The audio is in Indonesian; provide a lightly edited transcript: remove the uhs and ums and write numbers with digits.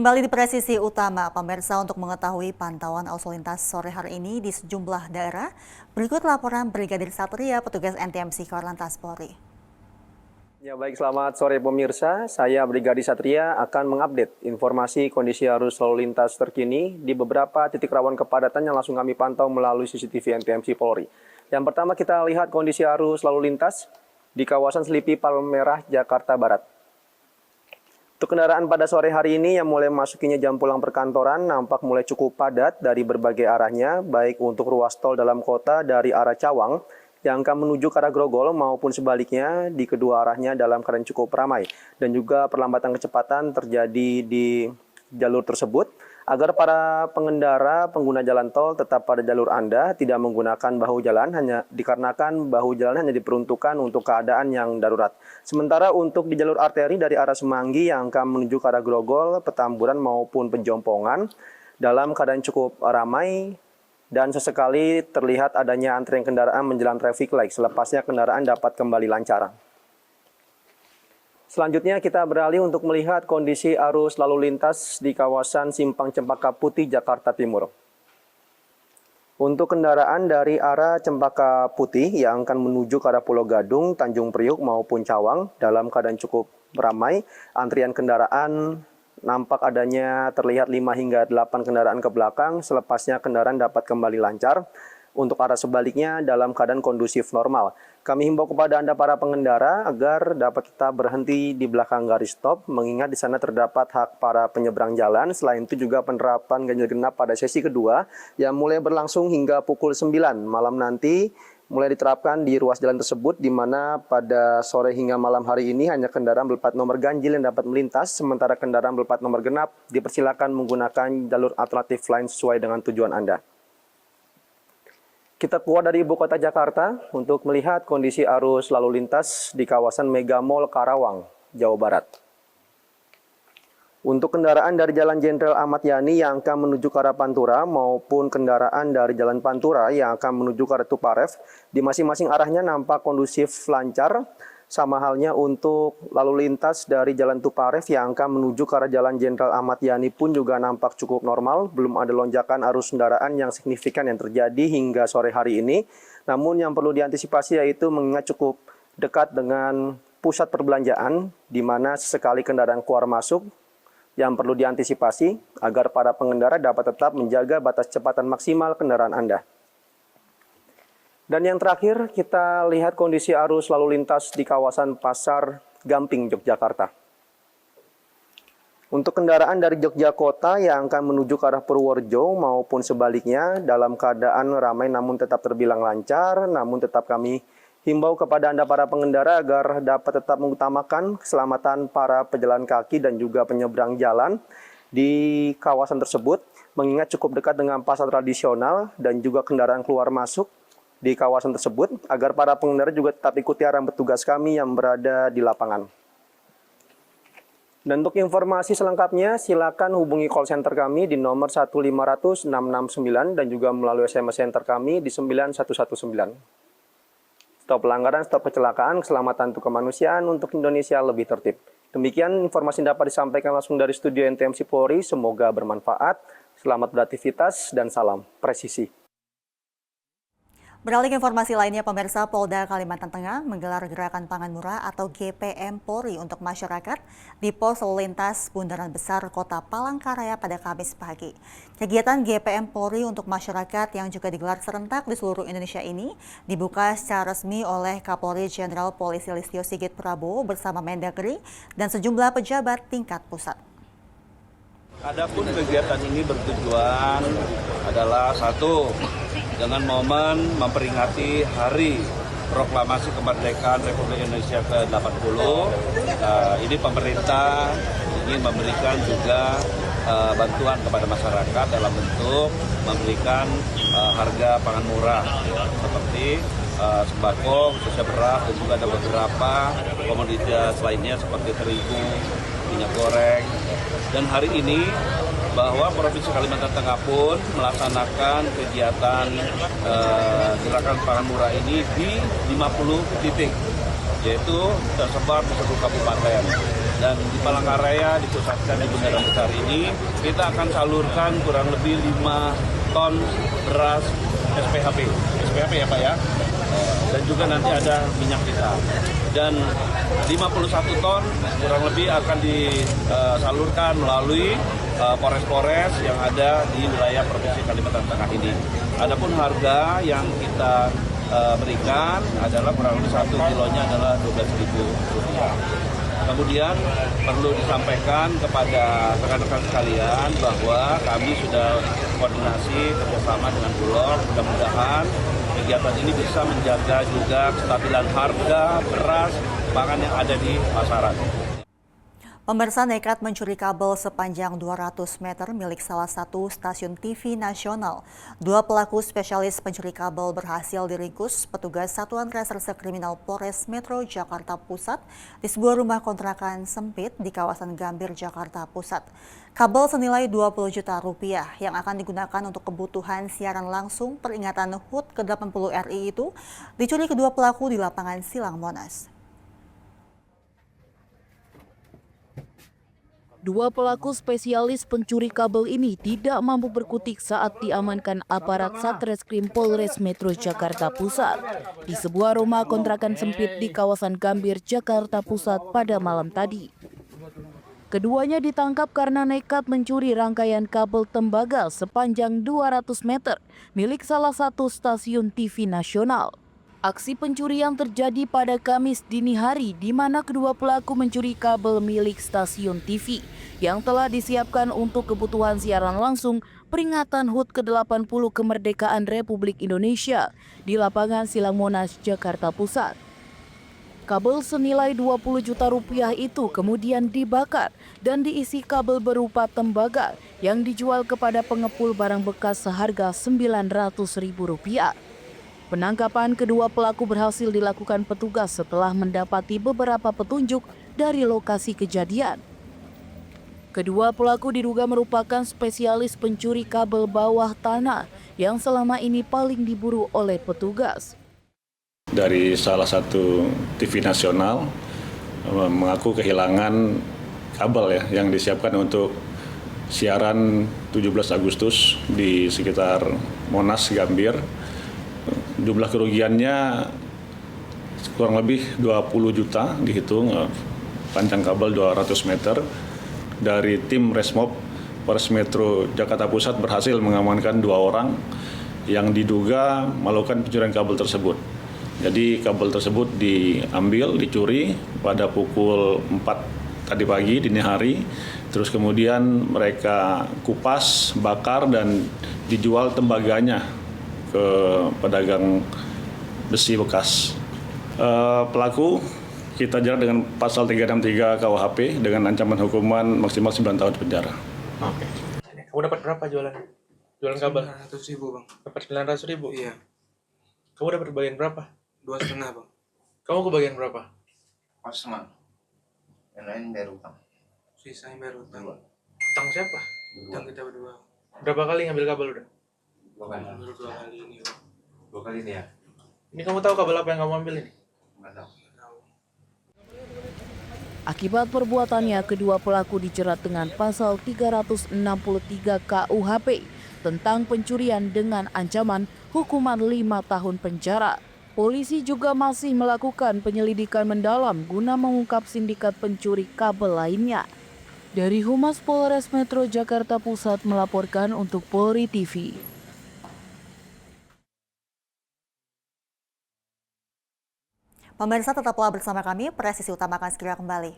Kembali di presisi utama, pemirsa, untuk mengetahui pantauan arus lintas sore hari ini di sejumlah daerah, berikut laporan Brigadir Satria, petugas NTMC Korlantas Polri. Ya baik, selamat sore pemirsa. Saya Brigadir Satria akan mengupdate informasi kondisi arus lalu lintas terkini di beberapa titik rawan kepadatan yang langsung kami pantau melalui CCTV NTMC Polri. Yang pertama kita lihat kondisi arus lalu lintas di kawasan Selipi Palmerah, Jakarta Barat. Untuk kendaraan pada sore hari ini yang mulai masukinya jam pulang perkantoran nampak mulai cukup padat dari berbagai arahnya, baik untuk ruas tol dalam kota dari arah Cawang yang akan menuju ke arah Grogol maupun sebaliknya di kedua arahnya dalam keadaan cukup ramai. Dan juga perlambatan kecepatan terjadi di jalur tersebut agar para pengendara pengguna jalan tol tetap pada jalur Anda, tidak menggunakan bahu jalan hanya dikarenakan bahu jalan hanya diperuntukkan untuk keadaan yang darurat. Sementara untuk di jalur arteri dari arah Semanggi yang akan menuju ke arah Grogol, Petamburan maupun Pejompongan dalam keadaan cukup ramai dan sesekali terlihat adanya antrian kendaraan menjelang traffic light, selepasnya kendaraan dapat kembali lancar. Selanjutnya kita beralih untuk melihat kondisi arus lalu lintas di kawasan Simpang Cempaka Putih, Jakarta Timur. Untuk kendaraan dari arah Cempaka Putih yang akan menuju ke arah Pulau Gadung, Tanjung Priuk maupun Cawang dalam keadaan cukup ramai, antrian kendaraan nampak adanya terlihat 5 hingga 8 kendaraan ke belakang, selepasnya kendaraan dapat kembali lancar. Untuk arah sebaliknya dalam keadaan kondusif normal. Kami himbau kepada Anda para pengendara agar dapat tetap berhenti di belakang garis stop, mengingat di sana terdapat hak para penyeberang jalan. Selain itu juga penerapan ganjil genap pada sesi kedua yang mulai berlangsung hingga pukul 9 malam nanti mulai diterapkan di ruas jalan tersebut, di mana pada sore hingga malam hari ini hanya kendaraan berplat nomor ganjil yang dapat melintas, sementara kendaraan berplat nomor genap dipersilakan menggunakan jalur alternatif lain sesuai dengan tujuan Anda. Kita keluar dari ibu kota Jakarta untuk melihat kondisi arus lalu lintas di kawasan Mega Mall Karawang, Jawa Barat. Untuk kendaraan dari Jalan Jenderal Ahmad Yani yang akan menuju ke arah Pantura maupun kendaraan dari Jalan Pantura yang akan menuju ke arah Tuparef, di masing-masing arahnya nampak kondusif lancar. Sama halnya untuk lalu lintas dari Jalan Tuparef yang akan menuju ke arah Jalan Jenderal Ahmad Yani pun juga nampak cukup normal. Belum ada lonjakan arus kendaraan yang signifikan yang terjadi hingga sore hari ini. Namun yang perlu diantisipasi yaitu mengingat cukup dekat dengan pusat perbelanjaan, di mana sesekali kendaraan keluar masuk yang perlu diantisipasi agar para pengendara dapat tetap menjaga batas kecepatan maksimal kendaraan Anda. Dan yang terakhir, kita lihat kondisi arus lalu lintas di kawasan Pasar Gamping, Yogyakarta. Untuk kendaraan dari Yogyakarta yang akan menuju ke arah Purworejo maupun sebaliknya dalam keadaan ramai namun tetap terbilang lancar, namun tetap kami himbau kepada Anda para pengendara agar dapat tetap mengutamakan keselamatan para pejalan kaki dan juga penyeberang jalan di kawasan tersebut, mengingat cukup dekat dengan pasar tradisional dan juga kendaraan keluar masuk di kawasan tersebut, agar para pengendara juga tetap ikuti arahan petugas kami yang berada di lapangan. Dan untuk informasi selengkapnya, silakan hubungi call center kami di nomor 1500 669 dan juga melalui SMS center kami di 9119. Stop pelanggaran, stop kecelakaan, keselamatan untuk kemanusiaan untuk Indonesia lebih tertib. Demikian informasi dapat disampaikan langsung dari studio NTMC Polri, semoga bermanfaat, selamat beraktivitas, dan salam presisi. Beralih ke informasi lainnya, pemirsa, Polda Kalimantan Tengah menggelar gerakan pangan murah atau GPM Polri untuk masyarakat di pos lalu lintas Bundaran Besar Kota Palangkaraya pada Kamis pagi. Kegiatan GPM Polri untuk masyarakat yang juga digelar serentak di seluruh Indonesia ini dibuka secara resmi oleh Kapolri Jenderal Polisi Listio Sigit Prabowo bersama Mendagri dan sejumlah pejabat tingkat pusat. Adapun kegiatan ini bertujuan adalah satu, dengan momen memperingati Hari Proklamasi Kemerdekaan Republik Indonesia ke-80. Ini pemerintah ingin memberikan juga bantuan kepada masyarakat dalam bentuk memberikan harga pangan murah, seperti sembako, khususnya beras, dan juga ada beberapa komoditas lainnya seperti terigu, minyak goreng. Dan hari ini bahwa Provinsi Kalimantan Tengah pun melaksanakan kegiatan gerakan pangan murah ini di 50 titik, yaitu tersebar di seluruh kabupaten. Dan di Palangkaraya dipusatkan di Bundaran Besar ini, kita akan salurkan kurang lebih 5 ton beras SPHP ya Pak ya. Dan juga nanti ada minyak kita. Dan 51 ton kurang lebih akan disalurkan melalui Polres-Polres yang ada di wilayah Provinsi Kalimantan Tengah ini. Adapun harga yang kita berikan adalah kurang lebih 1 kilonya adalah Rp12.000. Kemudian perlu disampaikan kepada rekan-rekan sekalian bahwa kami sudah koordinasi kerjasama dengan Bulog. Mudah-mudahan kegiatan ini bisa menjaga juga kestabilan harga beras pangan yang ada di pasaran. Pemirsa nekat mencuri kabel sepanjang 200 meter milik salah satu stasiun TV nasional. 2 pelaku spesialis pencuri kabel berhasil diringkus petugas Satuan Reserse Kriminal Polres Metro Jakarta Pusat di sebuah rumah kontrakan sempit di kawasan Gambir, Jakarta Pusat. Kabel senilai Rp20 juta yang akan digunakan untuk kebutuhan siaran langsung peringatan HUT ke-80 RI itu dicuri kedua pelaku di lapangan Silang Monas. 2 pelaku spesialis pencuri kabel ini tidak mampu berkutik saat diamankan aparat Satreskrim Polres Metro Jakarta Pusat di sebuah rumah kontrakan sempit di kawasan Gambir, Jakarta Pusat pada malam tadi. Keduanya ditangkap karena nekat mencuri rangkaian kabel tembaga sepanjang 200 meter milik salah satu stasiun TV nasional. Aksi pencurian terjadi pada Kamis dini hari di mana kedua pelaku mencuri kabel milik stasiun TV yang telah disiapkan untuk kebutuhan siaran langsung peringatan HUT ke-80 kemerdekaan Republik Indonesia di lapangan Silang Monas, Jakarta Pusat. Kabel senilai Rp20 juta itu kemudian dibakar dan diisi kabel berupa tembaga yang dijual kepada pengepul barang bekas seharga Rp900.000. Penangkapan kedua pelaku berhasil dilakukan petugas setelah mendapati beberapa petunjuk dari lokasi kejadian. Kedua pelaku diduga merupakan spesialis pencuri kabel bawah tanah yang selama ini paling diburu oleh petugas. Dari salah satu TV nasional mengaku kehilangan kabel yang disiapkan untuk siaran 17 Agustus di sekitar Monas, Gambir. Jumlah kerugiannya kurang lebih 20 juta dihitung, panjang kabel 200 meter. Dari tim Resmob Polres Metro Jakarta Pusat berhasil mengamankan 2 orang yang diduga melakukan pencurian kabel tersebut. Jadi kabel tersebut diambil, dicuri pada pukul 4 tadi pagi dini hari. Terus kemudian mereka kupas, bakar dan dijual tembaganya ke pedagang besi bekas. Pelaku kita jerat dengan pasal 363 KUHP dengan ancaman hukuman maksimal 9 tahun penjara. Oke. Kamu dapat berapa jualan kabel? 900.000 bang. Dapat 900.000? Iya. Kamu dapat bagian berapa? 2,5 bang. Kamu kebagian berapa? 4,5. Yang lain bayar utang. Sisanya bayar utang. Utang siapa? Utang kita berdua. Berapa kali ngambil kabel udah? Baru 2 kali ini bang. 2 kali ini ya? Ini kamu tahu kabel apa yang kamu ambil ini? Nggak tahu. Akibat perbuatannya, kedua pelaku dijerat dengan pasal 363 KUHP tentang pencurian dengan ancaman hukuman 5 tahun penjara. Polisi juga masih melakukan penyelidikan mendalam guna mengungkap sindikat pencuri kabel lainnya. Dari Humas Polres Metro Jakarta Pusat melaporkan untuk Polri TV. Pemirsa tetaplah bersama kami, Presisi Utama akan segera kembali.